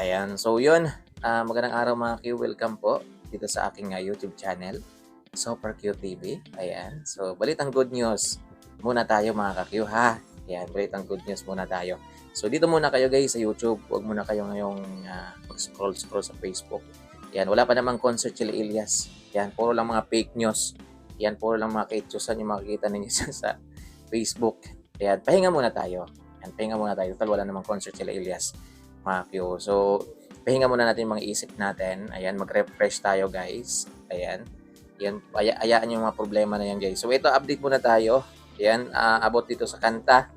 Ayan, so yun, magandang araw mga Q, welcome po dito sa aking YouTube channel, Super Q TV. Ayan, so balitang good news muna tayo mga ka-Q ha. Ayan, balitang good news muna tayo. So dito muna kayo guys sa YouTube, huwag muna kayo ngayong mag-scroll sa Facebook. Ayan, wala pa namang concert sila Elias. Ayan, puro lang mga fake news. Ayan, puro lang mga kaitsusan yung makikita ninyo sa Facebook. Ayan, pahinga muna tayo. Ayan, pahinga muna tayo. Total, wala namang concert sila Elias. Makyo. So, pahinga muna natin yung mga isip natin. Ayan, mag-refresh tayo guys. Ayan. Yan, ayaan yung mga problema na yan guys. So, ito, update muna tayo. Ayan, about dito sa kanta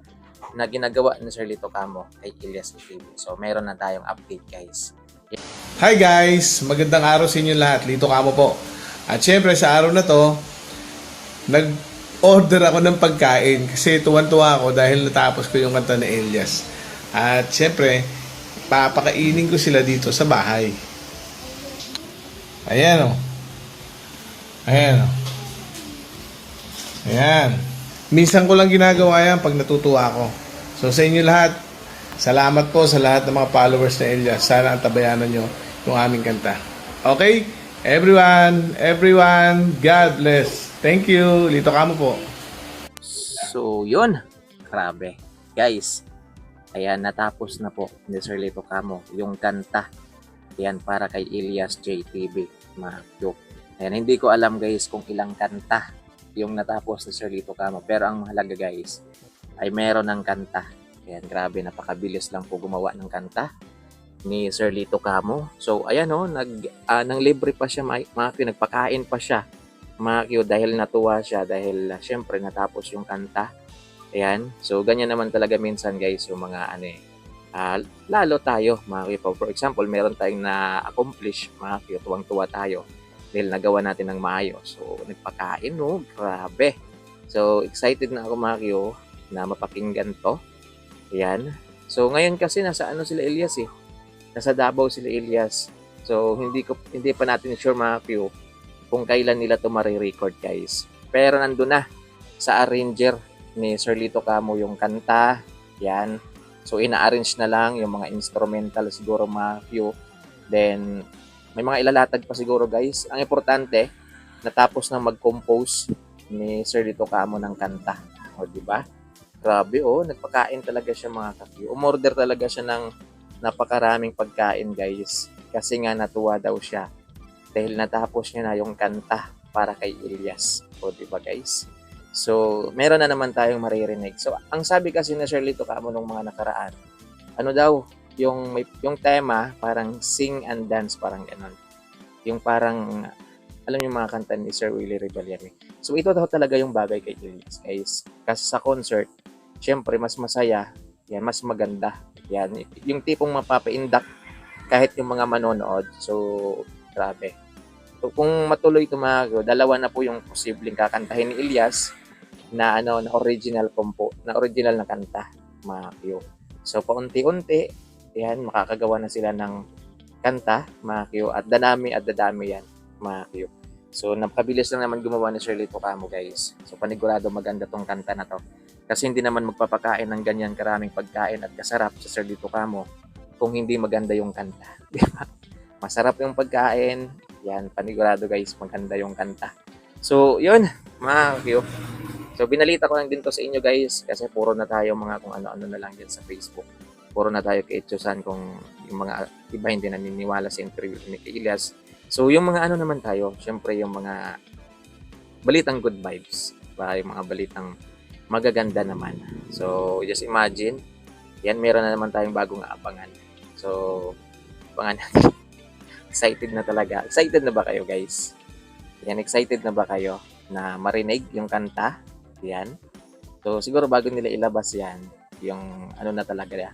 na ginagawa ni Sir Lito Camo kay Elias TV. So, meron na tayong update guys. Hi guys! Magandang araw sa inyo lahat. Lito Camo po. At syempre sa araw na to, nag-order ako ng pagkain kasi tuwan-tuwa ako dahil natapos ko yung kanta ni Elias. At syempre, papakainin ko sila dito sa bahay. Ayan o. Ayan o. Ayan. Minsan ko lang ginagawa yan pag natutuwa ako. So sa inyo lahat, salamat po sa lahat ng mga followers na Elias. Sana ang tabayanan nyo yung aming kanta. Okay? Everyone, God bless. Thank you. Lito Camo po. So, yun. Grabe. Guys, ayan, natapos na po ni Sir Lito Camo yung kanta. Ayan, para kay Elias JTV. Makyo. Ayan, hindi ko alam guys kung ilang kanta yung natapos ni Sir Lito Camo. Pero ang mahalaga guys, ay meron ng kanta. Ayan, grabe, napakabilis lang po gumawa ng kanta ni Sir Lito Camo. So, ayan o, nang libre pa siya, Makyo, nagpakain pa siya. Makyo, dahil natuwa siya, dahil syempre natapos yung kanta. Ayan. So, ganyan naman talaga minsan guys, yung mga lalo tayo, mga kipo. For example, meron tayong na-accomplish, mga kipo, tuwang-tuwa tayo dahil nagawa natin ng maayos. So, nagpakain, no? Grabe. So, excited na ako, mga kipo, na mapakinggan to. Ayan. So, ngayon kasi nasa sila Elias eh. Nasa Davao sila Elias. So, hindi pa natin sure, mga kipo, kung kailan nila to marirecord, guys. Pero nandun na sa arranger ni Sir Lito Camo yung kanta. Yan. So, ina-arrange na lang yung mga instrumental siguro, mga few. Then, may mga ilalatag pa siguro, guys. Ang importante, natapos na mag-compose ni Sir Lito Camo ng kanta. O, diba? Grabe, nagpakain talaga siya, mga ka-few. Umorder talaga siya ng napakaraming pagkain, guys. Kasi nga natuwa daw siya. Dahil natapos niya na yung kanta para kay Elias. O, diba, guys? So, meron na naman tayong maririnig. So, ang sabi kasi na Sir Lito Camo nung mga nakaraan, ano daw, yung tema, parang sing and dance, parang gano'n. Yung parang, alam yung mga kanta ni Sir Willie Rebaliere. So, ito daw talaga yung bagay kay Elias, guys. Kasi sa concert, syempre, mas masaya, yan, mas maganda. Yan, yung tipong mapapaindak kahit yung mga manonood. So, grabe. So, kung matuloy ito, mga dalawa na po yung posibleng kakantahin ni Elias na original na kanta, mga Q. So paunti-unti, yan, makakagawa na sila ng kanta, mga Q, at dadami yan, mga Q. So napakabilis lang naman gumawa ni Sir Lito Camo, guys. So panigurado maganda tong kanta na to. Kasi hindi naman magpapakain ng ganyan karaming pagkain at kasarap sa Sir Lito Camo kung hindi maganda yung kanta. Di ba? Masarap yung pagkain, yan, panigurado guys, maganda yung kanta. So yun, mga Q. So, binalita ko lang din to sa inyo guys kasi puro na tayo mga kung ano-ano na lang din sa Facebook. Puro na tayo kaitsusan kung yung mga iba hindi naniniwala sa interview ni Elias. So, yung mga ano naman tayo, syempre yung mga balitang good vibes. Diba? Yung mga balitang magaganda naman. So, just imagine, yan, meron na naman tayong bagong aabangan. So, abangan natin. Excited na talaga. Excited na ba kayo guys? Yan, excited na ba kayo na marinig yung kanta? Yan. So, siguro bago nila ilabas yan, yung ano na talaga,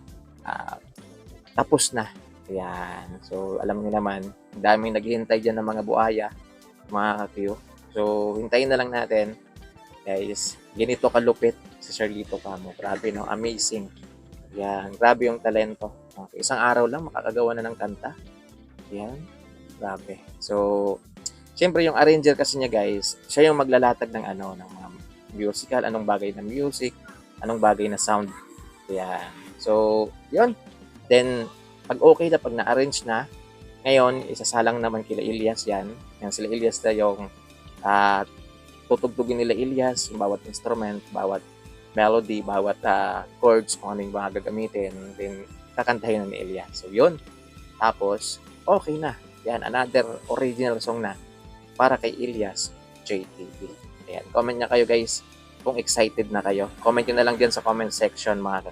tapos na. Yan. So, alam niyo naman, daming naghihintay dyan ng mga buhaya, mga ka-Q. So, hintayin na lang natin. Guys, ganito kalupit si Sir Lito Camo. Grabe, no? Amazing. Yan. Grabe yung talento. Okay. Isang araw lang, makakagawa na ng kanta. Yan. Grabe. So, siyempre yung arranger kasi niya guys, siya yung maglalatag ng ng mga musical, anong bagay na music, anong bagay na sound. Yan. So, yun. Then, Pag okay na, pag na-arrange na, ngayon, isasalang naman kila Elias yan. Yan sila Elias na yung tutugtugin nila Elias, yung bawat instrument, bawat melody, bawat chords, kung ano yung mga gagamitin, then kakantahin na ni Elias. So, yun. Tapos, okay na. Yan, another original song na para kay Elias JTV. Ayan, comment niya kayo guys kung excited na kayo. Comment nyo na lang dyan sa comment section mga ka